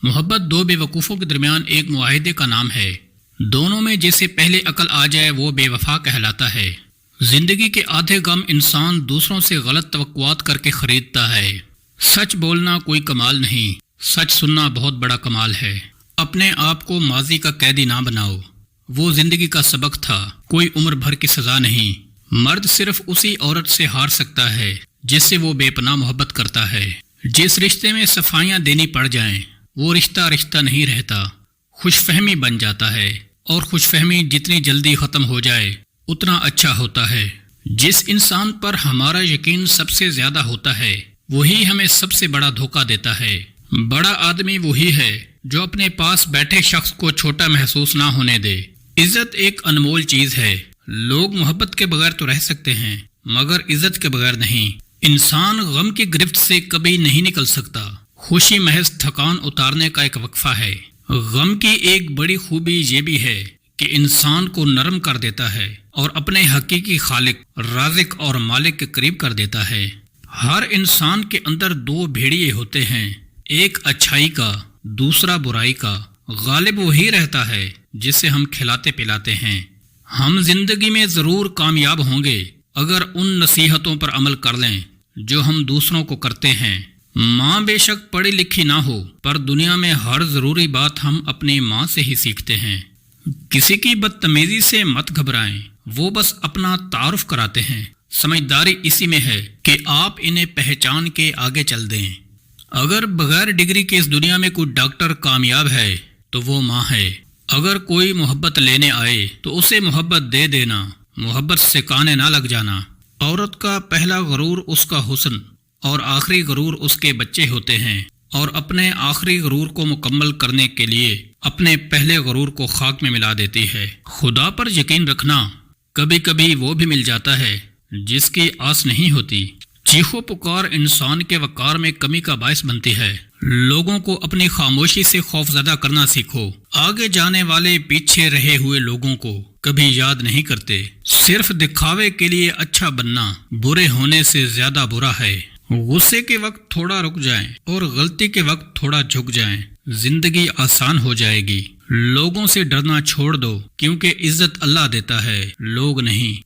محبت دو بے وقوفوں کے درمیان ایک معاہدے کا نام ہے۔ دونوں میں جسے پہلے عقل آ جائے وہ بے وفا کہلاتا ہے۔ زندگی کے آدھے غم انسان دوسروں سے غلط توقعات کر کے خریدتا ہے۔ سچ بولنا کوئی کمال نہیں، سچ سننا بہت بڑا کمال ہے۔ اپنے آپ کو ماضی کا قیدی نہ بناؤ، وہ زندگی کا سبق تھا، کوئی عمر بھر کی سزا نہیں۔ مرد صرف اسی عورت سے ہار سکتا ہے جس سے وہ بے پناہ محبت کرتا ہے۔ جس رشتے میں صفائیاں دینی پڑ جائیں وہ رشتہ نہیں رہتا، خوش فہمی بن جاتا ہے، اور خوش فہمی جتنی جلدی ختم ہو جائے اتنا اچھا ہوتا ہے۔ جس انسان پر ہمارا یقین سب سے زیادہ ہوتا ہے وہی ہمیں سب سے بڑا دھوکہ دیتا ہے۔ بڑا آدمی وہی ہے جو اپنے پاس بیٹھے شخص کو چھوٹا محسوس نہ ہونے دے۔ عزت ایک انمول چیز ہے۔ لوگ محبت کے بغیر تو رہ سکتے ہیں مگر عزت کے بغیر نہیں۔ انسان غم کی گرفت سے کبھی نہیں نکل سکتا۔ خوشی محض تھکان اتارنے کا ایک وقفہ ہے۔ غم کی ایک بڑی خوبی یہ بھی ہے کہ انسان کو نرم کر دیتا ہے اور اپنے حقیقی خالق، رازق اور مالک کے قریب کر دیتا ہے۔ ہر انسان کے اندر دو بھیڑیے ہوتے ہیں، ایک اچھائی کا، دوسرا برائی کا۔ غالب وہی رہتا ہے جسے ہم کھلاتے پلاتے ہیں۔ ہم زندگی میں ضرور کامیاب ہوں گے اگر ان نصیحتوں پر عمل کر لیں جو ہم دوسروں کو کرتے ہیں۔ ماں بے شک پڑھی لکھی نہ ہو پر دنیا میں ہر ضروری بات ہم اپنی ماں سے ہی سیکھتے ہیں۔ کسی کی بدتمیزی سے مت گھبرائیں، وہ بس اپنا تعارف کراتے ہیں۔ سمجھداری اسی میں ہے کہ آپ انہیں پہچان کے آگے چل دیں۔ اگر بغیر ڈگری کے اس دنیا میں کوئی ڈاکٹر کامیاب ہے تو وہ ماں ہے۔ اگر کوئی محبت لینے آئے تو اسے محبت دے دینا، محبت سے کانے نہ لگ جانا۔ عورت کا پہلا غرور اس کا حسن اور آخری غرور اس کے بچے ہوتے ہیں، اور اپنے آخری غرور کو مکمل کرنے کے لیے اپنے پہلے غرور کو خاک میں ملا دیتی ہے۔ خدا پر یقین رکھنا، کبھی کبھی وہ بھی مل جاتا ہے جس کی آس نہیں ہوتی۔ چیخو پکار انسان کے وقار میں کمی کا باعث بنتی ہے۔ لوگوں کو اپنی خاموشی سے خوف زدہ کرنا سیکھو۔ آگے جانے والے پیچھے رہے ہوئے لوگوں کو کبھی یاد نہیں کرتے۔ صرف دکھاوے کے لیے اچھا بننا برے ہونے سے زیادہ برا ہے۔ غصے کے وقت تھوڑا رک جائیں اور غلطی کے وقت تھوڑا جھک جائیں، زندگی آسان ہو جائے گی۔ لوگوں سے ڈرنا چھوڑ دو کیونکہ عزت اللہ دیتا ہے، لوگ نہیں۔